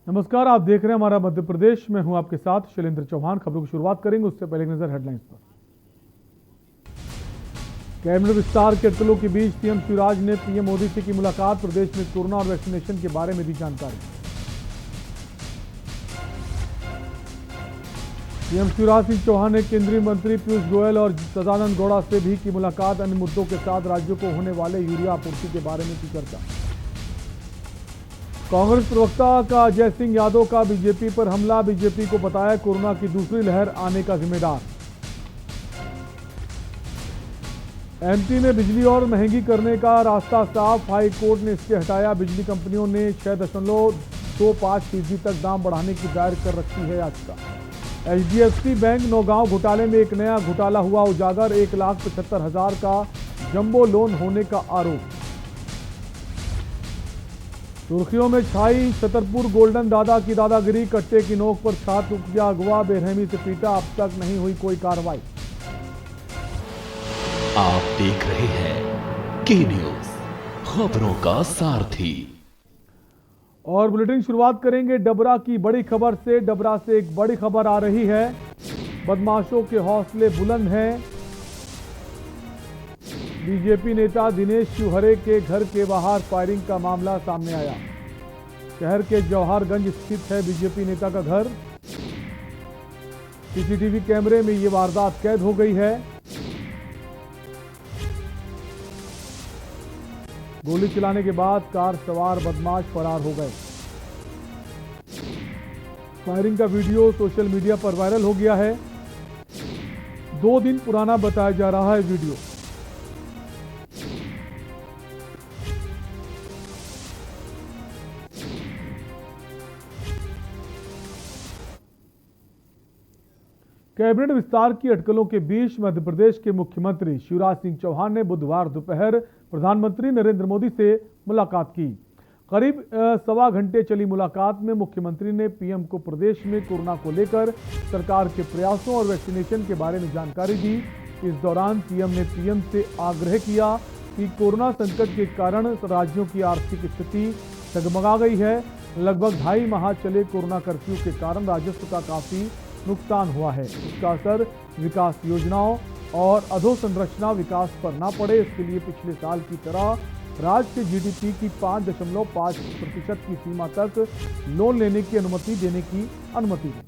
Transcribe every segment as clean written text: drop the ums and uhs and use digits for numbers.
नमस्कार, आप देख रहे हैं हमारा मध्य प्रदेश में। हूं आपके साथ शैलेंद्र चौहान। खबरों की शुरुआत करेंगे, उससे पहले एक नजर हेडलाइंस पर। कैबिनेट विस्तार के अटकलों के बीच सीएम शिवराज ने पीएम मोदी से की मुलाकात। प्रदेश में कोरोना और वैक्सीनेशन के बारे में दी जानकारी। सीएम शिवराज सिंह चौहान ने केंद्रीय मंत्री पीयूष गोयल और सदानंद गौड़ा से भी की मुलाकात। अन्य मुद्दों के साथ राज्यों को होने वाले यूरिया आपूर्ति के बारे में की चर्चा। कांग्रेस प्रवक्ता का अजय सिंह यादव का बीजेपी पर हमला। बीजेपी को बताया कोरोना की दूसरी लहर आने का जिम्मेदार। एमपी में बिजली और महंगी करने का रास्ता साफ, हाई कोर्ट ने इससे हटाया। बिजली कंपनियों ने 6.25% तक दाम बढ़ाने की दायर कर रखी है याचिका। एचडीएफसी बैंक नौगांव घोटाले में एक नया घोटाला हुआ उजागर। 1,75,000 का जंबो लोन होने का आरोप। सुर्खियों में छाई छतरपुर गोल्डन दादा की दादागिरी। कट्टे की नोक पर छात्र किया अगवा, बेरहमी से पीटा, अब तक नहीं हुई कोई कार्रवाई। आप देख रहे हैं के न्यूज, खबरों का सारथी। और बुलेटिन शुरुआत करेंगे डबरा की बड़ी खबर से। डबरा से एक बड़ी खबर आ रही है। बदमाशों के हौसले बुलंद हैं। बीजेपी नेता दिनेश शिवहरे के घर के बाहर फायरिंग का मामला सामने आया। शहर के जौहरगंज स्थित है बीजेपी नेता का घर। सीसीटीवी कैमरे में ये वारदात कैद हो गई है। गोली चलाने के बाद कार सवार बदमाश फरार हो गए। फायरिंग का वीडियो सोशल मीडिया पर वायरल हो गया है। 2 दिन पुराना बताया जा रहा है वीडियो। कैबिनेट विस्तार की अटकलों के बीच मध्य प्रदेश के मुख्यमंत्री शिवराज सिंह चौहान ने बुधवार दोपहर प्रधानमंत्री नरेंद्र मोदी से मुलाकात की। करीब 1.25 घंटे चली मुलाकात में मुख्यमंत्री ने पीएम को प्रदेश में कोरोना को लेकर सरकार के प्रयासों और वैक्सीनेशन के बारे में जानकारी दी। इस दौरान सीएम ने पीएम से आग्रह किया कि कोरोना संकट के कारण राज्यों की आर्थिक स्थिति डगमगा गई है। लगभग 2.5 माह चले कोरोना कर्फ्यू के कारण राजस्व का काफी नुकसान हुआ है। इसका असर विकास योजनाओं और अधोसंरचना विकास पर ना पड़े, इसके लिए पिछले साल की तरह राज्य के जीडीपी की 5.5% की सीमा तक लोन लेने की अनुमति देने की अनुमति दी।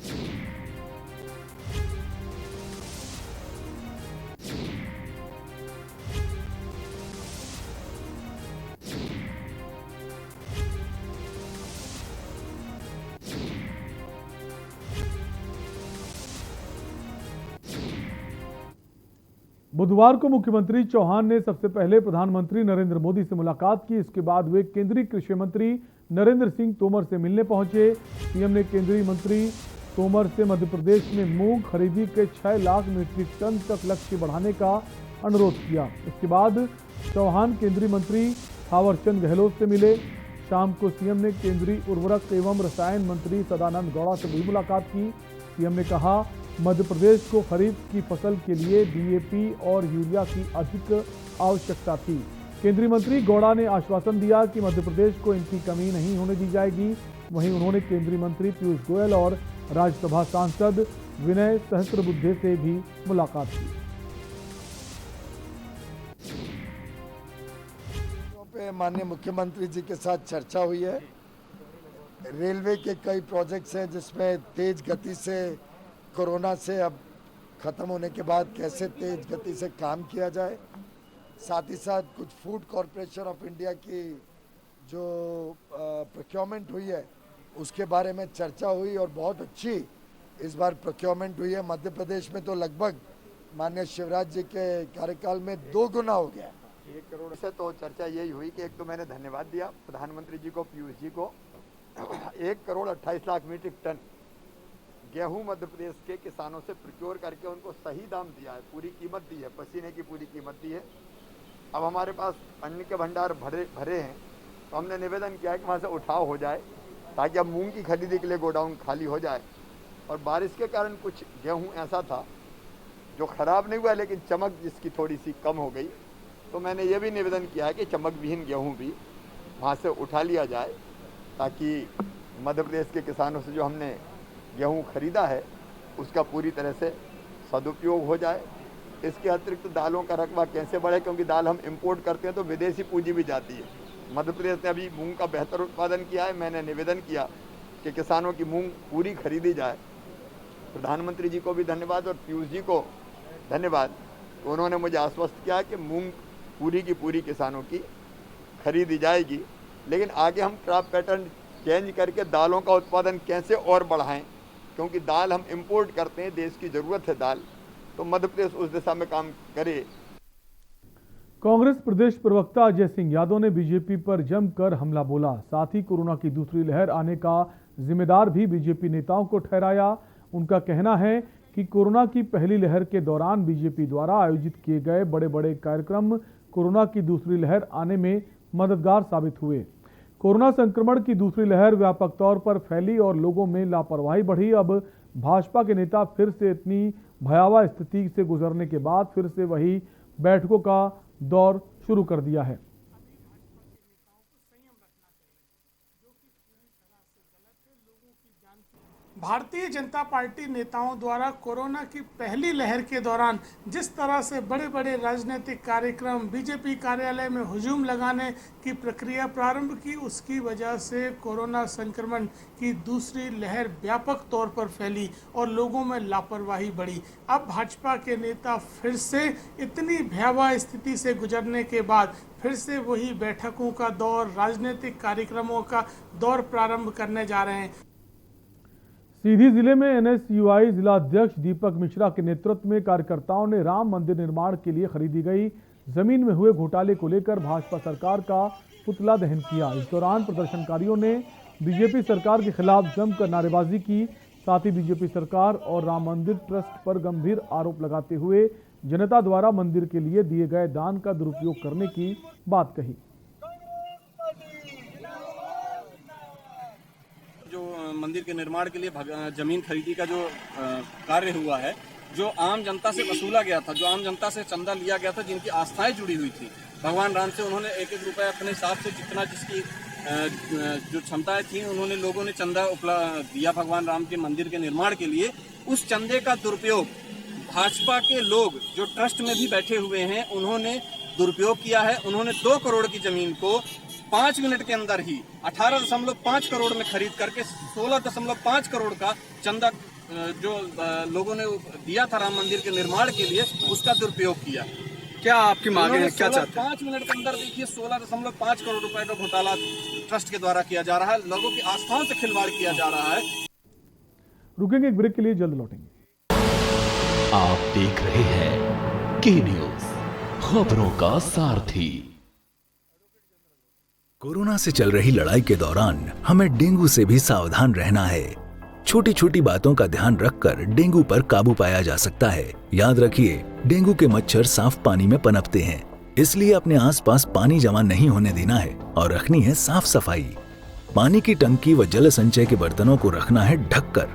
बुधवार को मुख्यमंत्री चौहान ने सबसे पहले प्रधानमंत्री नरेंद्र मोदी से मुलाकात की। इसके बाद वे केंद्रीय कृषि मंत्री नरेंद्र सिंह तोमर से मिलने पहुंचे। सीएम ने केंद्रीय मंत्री तोमर से मध्य प्रदेश में मूंग खरीदी के 6 लाख मीट्रिक टन तक लक्ष्य बढ़ाने का अनुरोध किया। इसके बाद चौहान केंद्रीय मंत्री थावरचंद गहलोत से मिले। शाम को सीएम ने केंद्रीय उर्वरक एवं रसायन मंत्री सदानंद गौड़ा से भी मुलाकात की। सीएम ने कहा मध्य प्रदेश को खरीफ की फसल के लिए डीएपी और यूरिया की अधिक आवश्यकता थी। केंद्रीय मंत्री गौड़ा ने आश्वासन दिया कि मध्य प्रदेश को इनकी कमी नहीं होने दी जाएगी। वहीं उन्होंने केंद्रीय मंत्री पीयूष गोयल और राज्यसभा सांसद विनय सहस्त्रबुद्धे से भी मुलाकात की। माननीय मुख्यमंत्री जी के साथ चर्चा हुई है। रेलवे के कई प्रोजेक्ट्स हैं जिसमें तेज गति से कोरोना से अब ख़त्म होने के बाद कैसे तेज गति से काम किया जाए। साथ ही साथ कुछ फूड कॉरपोरेशन ऑफ इंडिया की जो प्रोक्योरमेंट हुई है उसके बारे में चर्चा हुई और बहुत अच्छी इस बार प्रोक्योरमेंट हुई है। मध्य प्रदेश में तो लगभग माननीय शिवराज जी के कार्यकाल में 2 गुना हो गया। 1 करोड़ से तो चर्चा यही हुई कि एक तो मैंने धन्यवाद दिया प्रधानमंत्री जी को, पीयूष जी को। 1 करोड़ 28 लाख मीट्रिक टन गेहूं मध्य प्रदेश के किसानों से प्रोक्योर करके उनको सही दाम दिया है, पूरी कीमत दी है, पसीने की पूरी कीमत दी है। अब हमारे पास अन्न के भंडार भरे हैं, तो हमने निवेदन किया है कि वहाँ से उठाव हो जाए ताकि अब मूंग की खरीदी के लिए गोडाउन खाली हो जाए। और बारिश के कारण कुछ गेहूँ ऐसा था जो खराब नहीं हुआ लेकिन चमक जिसकी थोड़ी सी कम हो गई, तो मैंने ये भी निवेदन किया है कि चमक विहीन गेहूँ भी वहाँ से उठा लिया जाए ताकि मध्य प्रदेश के किसानों से जो हमने गेहूं खरीदा है उसका पूरी तरह से सदुपयोग हो जाए। इसके अतिरिक्त दालों का रकबा कैसे बढ़े, क्योंकि दाल हम इंपोर्ट करते हैं तो विदेशी पूंजी भी जाती है। मध्य प्रदेश ने अभी मूंग का बेहतर उत्पादन किया है। मैंने निवेदन किया कि किसानों की मूंग पूरी खरीदी जाए। प्रधानमंत्री जी को भी धन्यवाद और पीयूष जी को धन्यवाद, तो उन्होंने मुझे आश्वस्त किया कि मूंग पूरी की पूरी किसानों की खरीदी जाएगी। लेकिन आगे हम क्रॉप पैटर्न चेंज करके दालों का उत्पादन कैसे और बढ़ाएं, क्योंकि दाल हम इंपोर्ट करते हैं, देश की ज़रूरत है दाल, तो मध्य प्रदेश उस दिशा में काम करे। कांग्रेस प्रदेश प्रवक्ता अजय सिंह यादव ने बीजेपी पर जमकर हमला बोला। साथ ही कोरोना की दूसरी लहर आने का जिम्मेदार भी बीजेपी नेताओं को ठहराया। उनका कहना है कि कोरोना की पहली लहर के दौरान बीजेपी द्वारा आयोजित किए गए बड़े बड़े कार्यक्रम कोरोना की दूसरी लहर आने में मददगार साबित हुए। कोरोना संक्रमण की दूसरी लहर व्यापक तौर पर फैली और लोगों में लापरवाही बढ़ी। अब भाजपा के नेता फिर से इतनी भयावह स्थिति से गुजरने के बाद फिर से वही बैठकों का दौर शुरू कर दिया है। भारतीय जनता पार्टी नेताओं द्वारा कोरोना की पहली लहर के दौरान जिस तरह से बड़े बड़े राजनीतिक कार्यक्रम बीजेपी कार्यालय में हुजूम लगाने की प्रक्रिया प्रारंभ की, उसकी वजह से कोरोना संक्रमण की दूसरी लहर व्यापक तौर पर फैली और लोगों में लापरवाही बढ़ी। अब भाजपा के नेता फिर से इतनी भयावह स्थिति से गुजरने के बाद फिर से वही बैठकों का दौर, राजनीतिक कार्यक्रमों का दौर प्रारंभ करने जा रहे हैं। सीधी जिले में एनएसयूआई जिला अध्यक्ष दीपक मिश्रा के नेतृत्व में कार्यकर्ताओं ने राम मंदिर निर्माण के लिए खरीदी गई जमीन में हुए घोटाले को लेकर भाजपा सरकार का पुतला दहन किया। इस दौरान प्रदर्शनकारियों ने बीजेपी सरकार के खिलाफ जमकर नारेबाजी की। साथ ही बीजेपी सरकार और राम मंदिर ट्रस्ट पर गंभीर आरोप लगाते हुए जनता द्वारा मंदिर के लिए दिए गए दान का दुरुपयोग करने की बात कही। जो मंदिर के निर्माण के लिए जमीन खरीदी का जो कार्य हुआ है, जो आम जनता से वसूला गया था, जो आम जनता से चंदा लिया गया था, जिनकी आस्थाएं जुड़ी हुई थी भगवान राम से, उन्होंने एक एक रुपये अपने हिसाब से जितना जिसकी जो क्षमताएं थी उन्होंने लोगों ने चंदा दिया भगवान राम के मंदिर के निर्माण के लिए। उस चंदे का दुरुपयोग भाजपा के लोग जो ट्रस्ट में भी बैठे हुए हैं उन्होंने दुरुपयोग किया है। उन्होंने 2 करोड़ की जमीन को 5 मिनट के अंदर ही 18.5 करोड़ में खरीद करके 16.5 करोड़ का चंदा जो लोगों ने दिया था राम मंदिर के निर्माण के लिए, उसका दुरुपयोग किया। क्या आपकी मांगे हैं, क्या चाहते हैं? 5 मिनट के अंदर देखिए 16.5 करोड़ रुपए का घोटाला ट्रस्ट के द्वारा किया जा रहा है, लोगों की आस्थाओं से खिलवाड़ किया जा रहा है। रुकेंगे एक ब्रेक के लिए, जल्द लौटेंगे। आप देख रहे हैं के न्यूज, खबरों का सारथी। कोरोना से चल रही लड़ाई के दौरान हमें डेंगू से भी सावधान रहना है। छोटी छोटी बातों का ध्यान रखकर डेंगू पर काबू पाया जा सकता है। याद रखिए, डेंगू के मच्छर साफ पानी में पनपते हैं, इसलिए अपने आसपास पानी जमा नहीं होने देना है और रखनी है साफ सफाई। पानी की टंकी व जल संचय के बर्तनों को रखना है ढककर।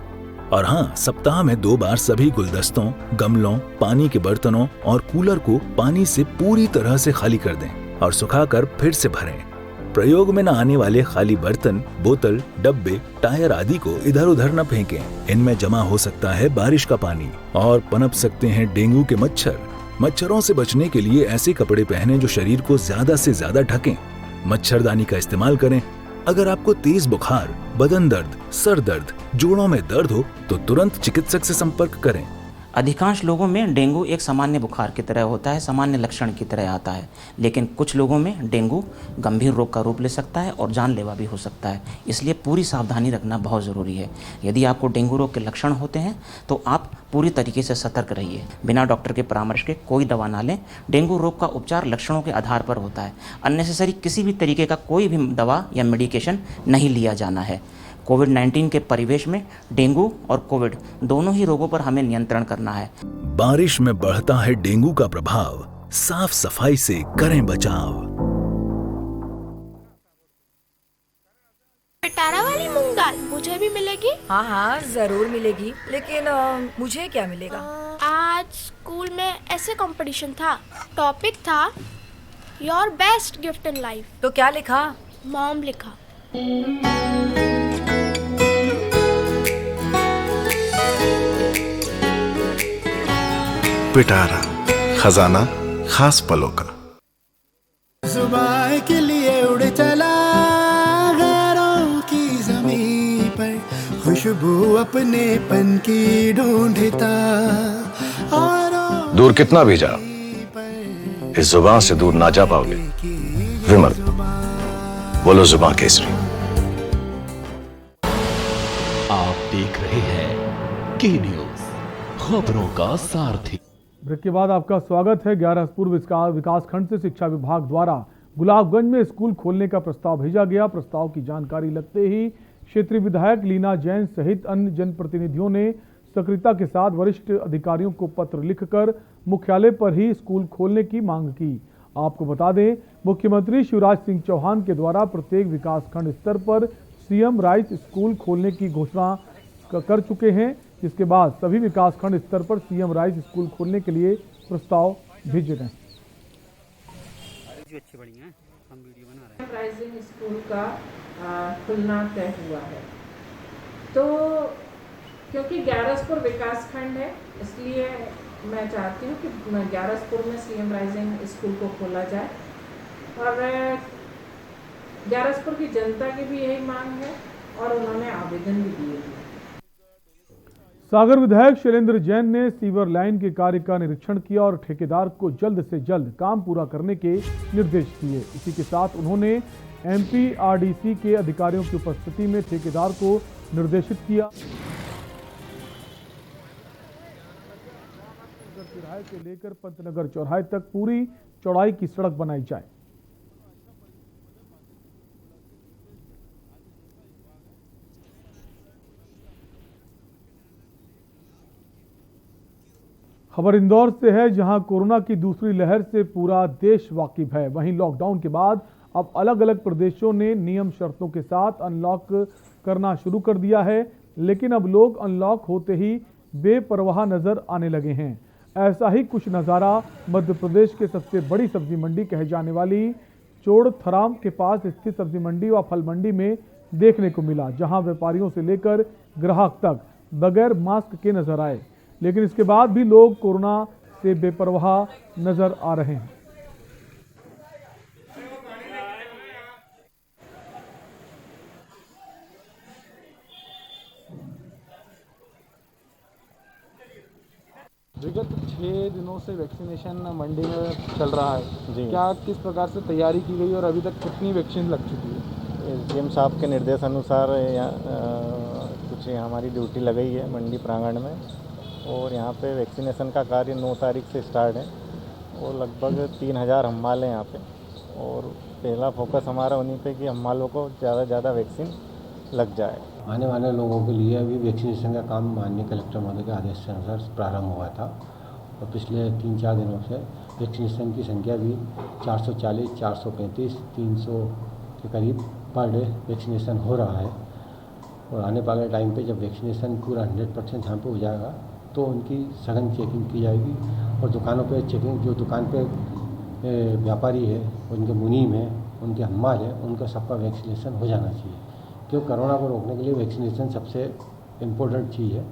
और हाँ, सप्ताह में 2 बार सभी गुलदस्तों, गमलों, पानी के बर्तनों और कूलर को पानी से पूरी तरह से खाली कर दें और सुखाकर फिर से भरें। प्रयोग में न आने वाले खाली बर्तन, बोतल, डब्बे, टायर आदि को इधर उधर न फेंकें। इनमें जमा हो सकता है बारिश का पानी और पनप सकते हैं डेंगू के मच्छर। मच्छरों से बचने के लिए ऐसे कपड़े पहनें जो शरीर को ज्यादा से ज्यादा ढकें। मच्छरदानी का इस्तेमाल करें। अगर आपको तेज बुखार, बदन दर्द, सर दर्द, जोड़ों में दर्द हो तो तुरंत चिकित्सक से संपर्क करें। अधिकांश लोगों में डेंगू एक सामान्य बुखार की तरह होता है, सामान्य लक्षण की तरह आता है, लेकिन कुछ लोगों में डेंगू गंभीर रोग का रूप ले सकता है और जानलेवा भी हो सकता है। इसलिए पूरी सावधानी रखना बहुत ज़रूरी है। यदि आपको डेंगू रोग के लक्षण होते हैं तो आप पूरी तरीके से सतर्क रहिए। बिना डॉक्टर के परामर्श के कोई दवा ना लें। डेंगू रोग का उपचार लक्षणों के आधार पर होता है। अननेसेसरी किसी भी तरीके का कोई भी दवा या मेडिकेशन नहीं लिया जाना है। कोविड-19 के परिवेश में डेंगू और कोविड दोनों ही रोगों पर हमें नियंत्रण करना है। बारिश में बढ़ता है डेंगू का प्रभाव, साफ सफाई से करें बचाव। पिटारा वाली मूंग दाल मुझे भी मिलेगी? हाँ हाँ जरूर मिलेगी, लेकिन मुझे क्या मिलेगा? आज स्कूल में ऐसे कंपटीशन था, टॉपिक था your best gift in life. तो क्या लिखा? मॉम लिखा। पिटारा, खजाना खास पलों का। जुबान के लिए उड़ चला गैरों की ज़मीं पर, खुशबू अपने पन की ढूंढता। दूर कितना भी जाओ, इस जुबान से दूर ना जा पाओगे। विमल, बोलो जुबान केसरी। आप देख रहे हैं के न्यूज, खबरों का सारथी। ब्रेक के बाद आपका स्वागत है। 11 पूर्व विकास खंड से शिक्षा विभाग द्वारा गुलाबगंज में स्कूल खोलने का प्रस्ताव भेजा गया। प्रस्ताव की जानकारी लगते ही क्षेत्रीय विधायक लीना जैन सहित अन्य जनप्रतिनिधियों ने सक्रियता के साथ वरिष्ठ अधिकारियों को पत्र लिखकर मुख्यालय पर ही स्कूल खोलने की मांग की। आपको बता दें, मुख्यमंत्री शिवराज सिंह चौहान के द्वारा प्रत्येक विकासखंड स्तर पर सीएम राइस स्कूल खोलने की घोषणा कर चुके हैं, जिसके बाद सभी विकासखंड स्तर पर सीएम राइस स्कूल खोलने के लिए प्रस्ताव भेजे गए। राइजिंग स्कूल का खुलना तय हुआ है, तो क्योंकि ग्यारसपुर विकासखंड है, इसलिए मैं चाहती हूँ कि ग्यारसपुर में सीएम राइजिंग स्कूल को खोला जाए और ग्यारसपुर की जनता की भी यही मांग है और उन्होंने आवेदन भी दिए हैं। सागर विधायक शैलेंद्र जैन ने सीवर लाइन के कार्य का निरीक्षण किया और ठेकेदार को जल्द से जल्द काम पूरा करने के निर्देश दिए। इसी के साथ उन्होंने एमपीआरडीसी के अधिकारियों की उपस्थिति में ठेकेदार को निर्देशित किया चौराहे से लेकर पंतनगर चौराहे तक पूरी चौड़ाई की सड़क बनाई जाए। खबर इंदौर से है, जहां कोरोना की दूसरी लहर से पूरा देश वाकिफ है। वहीं लॉकडाउन के बाद अब अलग अलग प्रदेशों ने नियम शर्तों के साथ अनलॉक करना शुरू कर दिया है, लेकिन अब लोग अनलॉक होते ही बेपरवाह नजर आने लगे हैं। ऐसा ही कुछ नज़ारा मध्य प्रदेश के सबसे बड़ी सब्जी मंडी कहे जाने वाली चोड़थराम के पास स्थित सब्जी मंडी व फल मंडी में देखने को मिला, जहां व्यापारियों से लेकर ग्राहक तक बगैर मास्क के नजर आए, लेकिन इसके बाद भी लोग कोरोना से बेपरवाह नजर आ रहे हैं। विगत 6 दिनों से वैक्सीनेशन मंडी में चल रहा है जी। क्या किस प्रकार से तैयारी की गई और अभी तक कितनी वैक्सीन लग चुकी है? एसडीएम साहब के निर्देश अनुसार कुछ हमारी ड्यूटी लगाई है मंडी प्रांगण में और यहाँ पे वैक्सीनेशन का कार्य 9 तारीख से स्टार्ट है और लगभग 3000 हम्माल हैं यहाँ पे और पहला फोकस हमारा उन्हीं पे कि हम्मालों को ज़्यादा से ज़्यादा वैक्सीन लग जाए। आने वाले लोगों के लिए अभी वैक्सीनेशन का काम माननीय कलेक्टर महोदय के आदेश के अनुसार प्रारंभ हुआ था और पिछले 3-4 दिनों से वैक्सीनेशन की संख्या भी 440, 435, 300 के करीब पर डे वैक्सीनेशन हो रहा है और आने वाले टाइम पे जब वैक्सीनेशन पूरा 100% यहाँ पे हो जाएगा तो उनकी सघन चेकिंग की जाएगी और दुकानों पे चेकिंग, जो दुकान पे व्यापारी है, उनके मुनीम है, उनके हम्माल है, उनका सबका वैक्सीनेशन हो जाना चाहिए, क्योंकि कोरोना को रोकने के लिए वैक्सीनेशन सबसे इम्पोर्टेंट चीज़ है।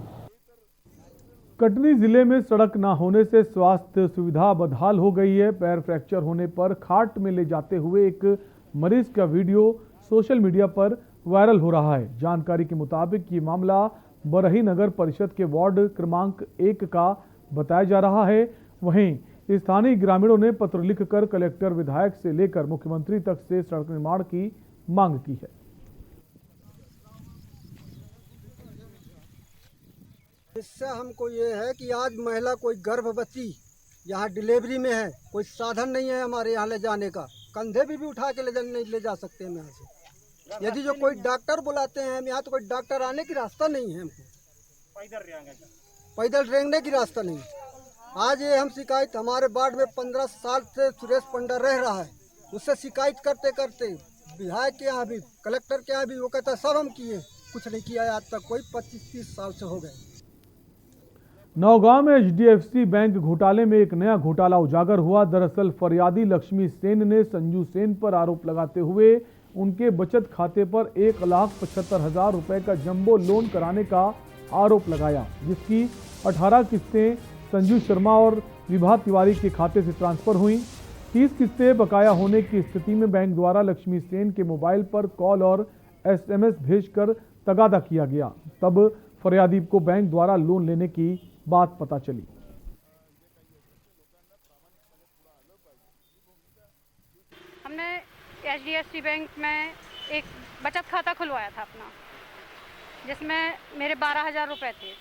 कटनी जिले में सड़क ना होने से स्वास्थ्य सुविधा बदहाल हो गई है। पैर फ्रैक्चर होने पर खाट में ले जाते हुए एक मरीज का वीडियो सोशल मीडिया पर वायरल हो रहा है। जानकारी के मुताबिक ये मामला बरही नगर परिषद के वार्ड क्रमांक 1 का बताया जा रहा है। वहीं स्थानीय ग्रामीणों ने पत्र लिखकर कलेक्टर, विधायक से लेकर मुख्यमंत्री तक से सड़क निर्माण की मांग की है। इससे हमको ये है कि आज महिला कोई गर्भवती यहाँ डिलीवरी में है, कोई साधन नहीं है हमारे यहाँ ले जाने का, कंधे भी उठा के नहीं ले जा सकते हम यहाँ से। यदि जो कोई डॉक्टर बुलाते हैं हम यहाँ, तो कोई डॉक्टर आने की रास्ता नहीं है हमको, पैदल रेंगने की रास्ता नहीं। आज ये हम शिकायत, हमारे वार्ड में 15 साल से सुरेश पंडा रह रहा है, उससे शिकायत करते करते विधायक के यहाँ भी, कलेक्टर के यहाँ भी, वो कहता है सब हम किए, कुछ नहीं किया आज तक, कोई 25-30 साल से हो गए। नौगांव में एचडीएफसी बैंक घोटाले में एक नया घोटाला उजागर हुआ। दरअसल फरियादी लक्ष्मी सेन ने संजू सेन पर आरोप लगाते हुए उनके बचत खाते पर 1,75,000 रुपए का जंबो लोन कराने का आरोप लगाया, जिसकी 18 किस्तें संजू शर्मा और विभा तिवारी के खाते से ट्रांसफर हुई। 30 किस्तें बकाया होने की स्थिति में बैंक द्वारा लक्ष्मी सेन के मोबाइल पर कॉल और SMS भेजकर तगादा किया गया। तब फरियादी को बैंक द्वारा लोन लेने की बात पता चली। हमने HDFC बैंक में एक बचत खाता खुलवाया था अपना, जिसमें मेरे 12,000 रुपये थे।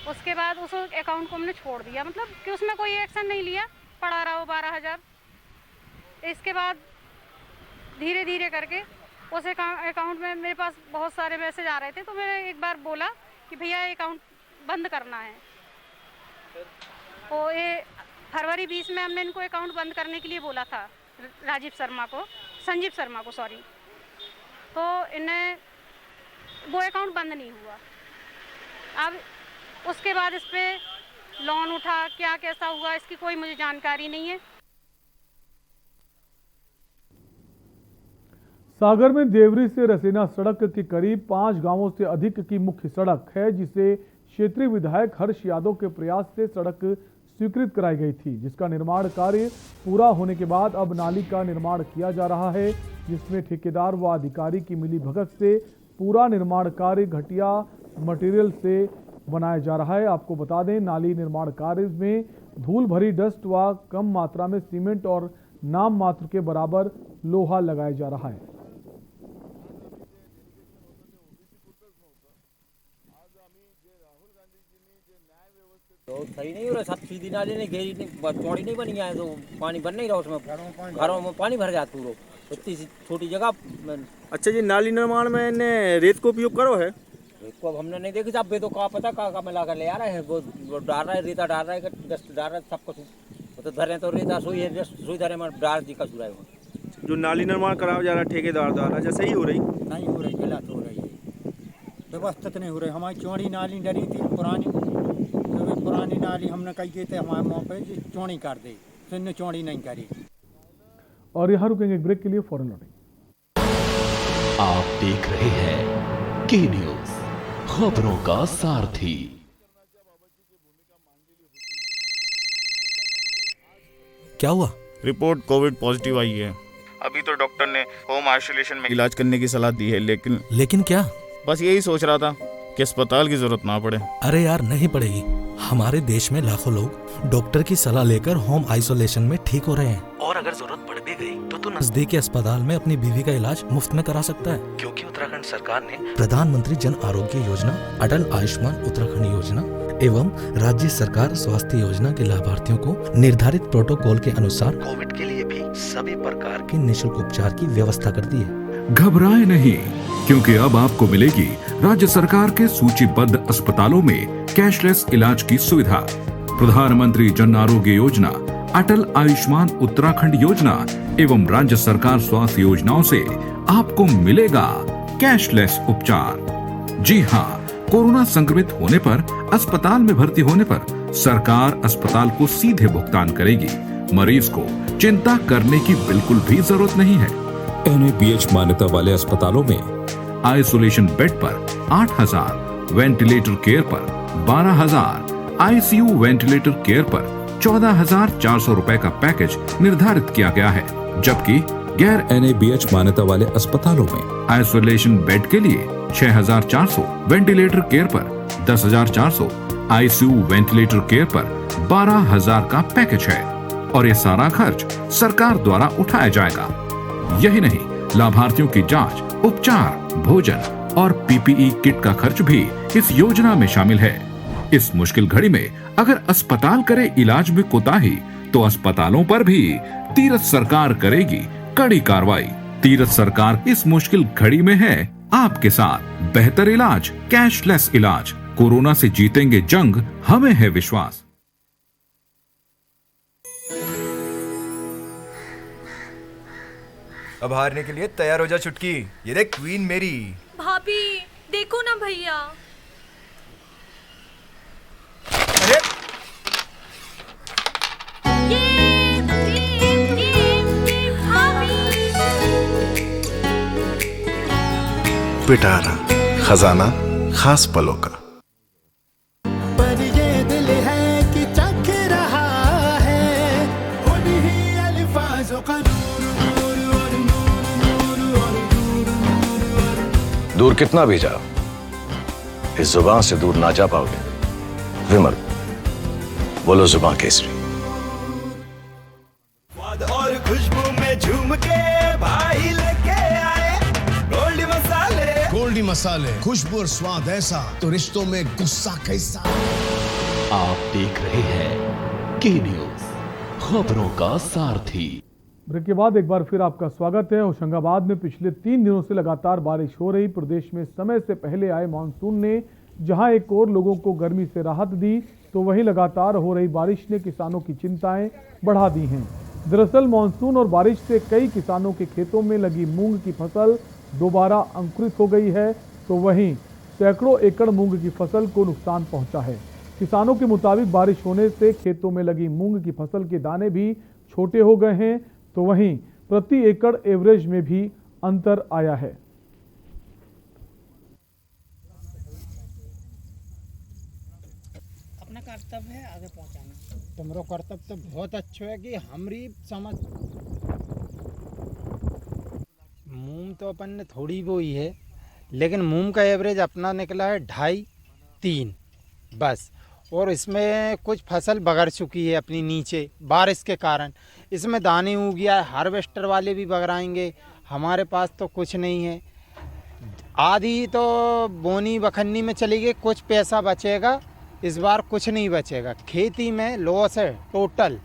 उसके बाद उस अकाउंट को हमने छोड़ दिया, मतलब कि उसमें कोई एक्शन नहीं लिया, पड़ा रहा वो 12,000। इसके बाद धीरे धीरे करके उस अकाउंट में मेरे पास बहुत सारे मैसेज आ रहे थे, तो मैंने एक बार बोला कि भैया अकाउंट बंद करना है। तो ये फरवरी 20 में हमने इनको अकाउंट बंद करने के लिए बोला था, संजीव शर्मा को सॉरी। तो इन्हें वो अकाउंट बंद नहीं हुआ। अब उसके बाद इस पे लोन उठा, क्या कैसा हुआ इसकी कोई मुझे जानकारी नहीं है। सागर में देवरी से रसेना सड़क के करीब 5 गांवों से अधिक की मुख्य सड़क है, जिसे क्षेत्रीय विधायक हर्ष यादव के प्रयास से सड़क स्वीकृत कराई गई थी, जिसका निर्माण कार्य पूरा होने के बाद अब नाली का निर्माण किया जा रहा है, जिसमें ठेकेदार व अधिकारी की मिलीभगत से पूरा निर्माण कार्य घटिया मटेरियल से बनाया जा रहा है। आपको बता दें, नाली निर्माण कार्य में धूल भरी डस्ट व कम मात्रा में सीमेंट और नाम मात्र के बराबर लोहा लगाया जा रहा है। तो सही नहीं हो रहा, सब सीधी नाली नहीं, घेरी नहीं, चौड़ी नहीं बनी है, तो पानी बन नहीं रहा उसमें, घरों में पानी भर जाता पूरा, इतनी छोटी जगह। अच्छा जी, नाली निर्माण में इन्हें रेत को उपयोग करो है? रेत को अब हमने नहीं देखी, अब तो कहा पता कहा मिला कर ले आ रहे हैं, वो डाल रहा है, रेता डाल रहा है, डस्ट डाल रहा है, सब कुछ तो धरे तो रेता सुई धरे में डाल दी का सुरा है। जो नाली निर्माण कराया जा रहा है ठेकेदार द्वारा, जैसे ही हो रही नहीं हो रही, गलत हो रही है, व्यवस्थित नहीं हो रही। हमारी चौड़ी नाली डरी थी पुरानी, तो पुरानी नाली हमने कही थे हमारे मुँह पे चौड़ी कर दे, तो इन्हें चौड़ी नहीं करी। और यहाँ रुकेंगे एक ब्रेक के लिए, फौरन लौटेंगे। आप देख रहे हैं के न्यूज, खबरों का सारथी। क्या हुआ? रिपोर्ट कोविड पॉजिटिव आई है। अभी तो डॉक्टर ने होम आइसोलेशन में इलाज करने की सलाह दी है, लेकिन क्या? बस यही सोच रहा था कि अस्पताल की जरूरत ना पड़े। अरे यार, नहीं पड़ेगी। हमारे देश में लाखों लोग डॉक्टर की सलाह लेकर होम आइसोलेशन में ठीक हो रहे हैं, और अगर जरूरत पड़ भी गई तो तू नजदीकी अस्पताल में अपनी बीवी का इलाज मुफ्त में करा सकता है, क्योंकि उत्तराखंड सरकार ने प्रधानमंत्री जन आरोग्य योजना, अटल आयुष्मान उत्तराखंड योजना एवं राज्य सरकार स्वास्थ्य योजना के लाभार्थियों को निर्धारित प्रोटोकॉल के अनुसार कोविड के लिए भी सभी प्रकार के निःशुल्क उपचार की व्यवस्था कर दी है। घबराए नहीं, क्योंकि अब आपको मिलेगी राज्य सरकार के सूचीबद्ध अस्पतालों में कैशलेस इलाज की सुविधा। प्रधानमंत्री जन आरोग्य योजना, अटल आयुष्मान उत्तराखंड योजना एवं राज्य सरकार स्वास्थ्य योजनाओं से आपको मिलेगा कैशलेस उपचार। जी हाँ, कोरोना संक्रमित होने पर अस्पताल में भर्ती होने पर सरकार अस्पताल को सीधे भुगतान करेगी। मरीज को चिंता करने की बिल्कुल भी जरूरत नहीं है। NABH मान्यता वाले अस्पतालों में आइसोलेशन बेड पर 8,000, वेंटिलेटर केयर पर 12,000, ICU वेंटिलेटर केयर पर 14,400 रुपए का पैकेज निर्धारित किया गया है, जबकि गैर NABH मान्यता वाले अस्पतालों में आइसोलेशन बेड के लिए 6,400, वेंटिलेटर केयर पर 10,400, ICU वेंटिलेटर केयर पर 12,000 का पैकेज है, और ये सारा खर्च सरकार द्वारा उठाया जाएगा। यही नहीं, लाभार्थियों की जांच, उपचार, भोजन और PPE किट का खर्च भी इस योजना में शामिल है। इस मुश्किल घड़ी में अगर अस्पताल करे इलाज में कोताही, तो अस्पतालों पर भी तीरथ सरकार करेगी कड़ी कार्रवाई। तीरथ सरकार इस मुश्किल घड़ी में है आपके साथ। बेहतर इलाज, कैशलेस इलाज, कोरोना से जीतेंगे जंग, हमें है विश्वास। अब हारने के लिए तैयार हो जा छुटकी। ये देख क्वीन मेरी। भाभी देखो ना भैया। अरे पिटारा, खजाना खास पलों का। पर ये दिल है दूर कितना भी जाओ, इस जुबान से दूर ना जा पाओगे। विमल, बोलो जुबान केसरी। और खुशबू में झूम के भाई लेके आए गोल्डी मसाले। गोल्डी मसाले, खुशबू और स्वाद ऐसा तो रिश्तों में गुस्सा कैसा। आप देख रहे हैं के न्यूज, खबरों का सारथी। ब्रेक के बाद एक बार फिर आपका स्वागत है। होशंगाबाद में पिछले 3 दिनों से लगातार बारिश हो रही। प्रदेश में समय से पहले आए मानसून ने जहां एक और लोगों को गर्मी से राहत दी, तो वहीं लगातार हो रही बारिश ने किसानों की चिंताएं बढ़ा दी हैं। दरअसल मानसून और बारिश से कई किसानों के खेतों में लगी मूंग की फसल दोबारा अंकुरित हो गई है, तो वहीं सैकड़ों एकड़ मूंग की फसल को नुकसान पहुंचा है। किसानों के मुताबिक बारिश होने से खेतों में लगी मूंग की फसल के दाने भी छोटे हो गए हैं, तो वहीं प्रति एकड़ एवरेज में भी अंतर आया है। अपना कर्तव्य है आगे पहुंचाना। तुम्हारा कर्तव्य तो बहुत अच्छा है कि हमारी समझ मूंग तो अपन ने थोड़ी बोई है, लेकिन मूंग का एवरेज अपना निकला है 2.5-3 बस। और इसमें कुछ फसल बगड़ चुकी है अपनी नीचे बारिश के कारण। इसमें दाने उग गया है, हार्वेस्टर वाले भी बगड़ाएंगे, हमारे पास तो कुछ नहीं है। आधी तो बोनी बखन्नी में चली गई, कुछ पैसा बचेगा, इस बार कुछ नहीं बचेगा। खेती में लॉस है टोटल।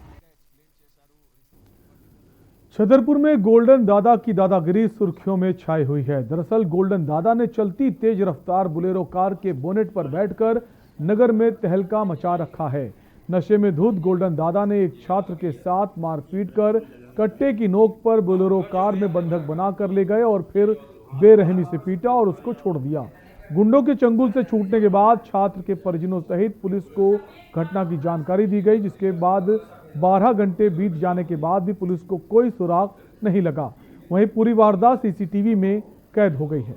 छतरपुर में गोल्डन दादा की दादागिरी सुर्खियों में छाई हुई है। दरअसल गोल्डन दादा ने चलती तेज रफ्तार बुलेरो कार के बोनेट पर बैठकर नगर में तहलका मचा रखा है। नशे में धुत गोल्डन दादा ने एक छात्र के साथ मारपीट कर कट्टे की नोक पर बोलेरो कार में बंधक बनाकर ले गए और फिर बेरहमी से पीटा और उसको छोड़ दिया। गुंडों के चंगुल से छूटने के बाद छात्र के परिजनों सहित पुलिस को घटना की जानकारी दी गई, जिसके बाद 12 घंटे बीत जाने के बाद भी पुलिस को कोई सुराग नहीं लगा। वहीं पूरी वारदात सीसीटीवी में कैद हो गई है।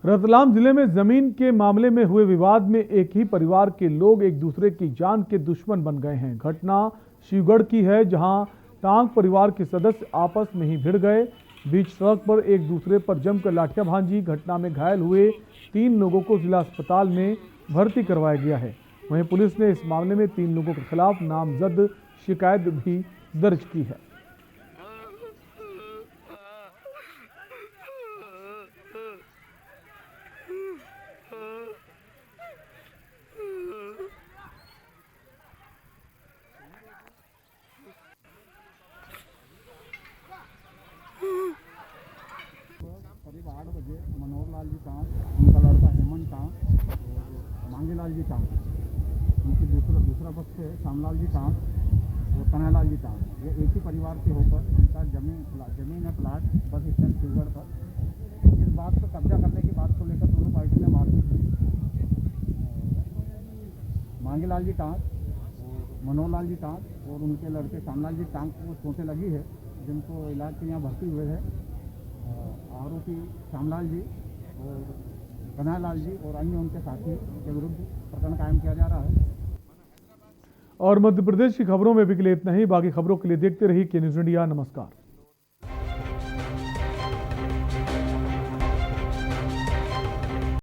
रतलाम जिले में जमीन के मामले में हुए विवाद में एक ही परिवार के लोग एक दूसरे की जान के दुश्मन बन गए हैं। घटना शिवगढ़ की है, जहां टांग परिवार के सदस्य आपस में ही भिड़ गए। बीच सड़क पर एक दूसरे पर जमकर लाठियां भांजी। घटना में घायल हुए 3 लोगों को जिला अस्पताल में भर्ती करवाया गया है। वहीं पुलिस ने इस मामले में 3 लोगों के खिलाफ नामजद शिकायत भी दर्ज की है। करीब 8 बजे मनोहर लाल जी टांग, उनका लड़का हेमंत टांग और मांगीलाल जी टांग, उनकी दूसरा पक्ष है श्यामलाल जी टांग और कन्हैयालाल जी टांग, ये एक ही परिवार के होकर इनका जमीन है प्लाट बस स्टैंड शिवगढ़ पर। इस बात पर कब्जा करने की बात को लेकर दोनों पार्टी में मारपीट हुई। मांगीलाल जी टांग और मनोहर लाल जी टांग और उनके लड़के श्यामलाल जी टांग को चोटें लगी है, जिनको इलाज के यहाँ भर्ती हुए हैं। आरोपी श्यामलाल जी और कन्हैयालाल जी और अन्य उनके साथी के विरुद्ध प्रकरण कायम किया जा रहा है। और मध्य प्रदेश की खबरों में भी के लिए इतना ही। बाकी खबरों के लिए देखते रहिए के न्यूज़ इंडिया। नमस्कार।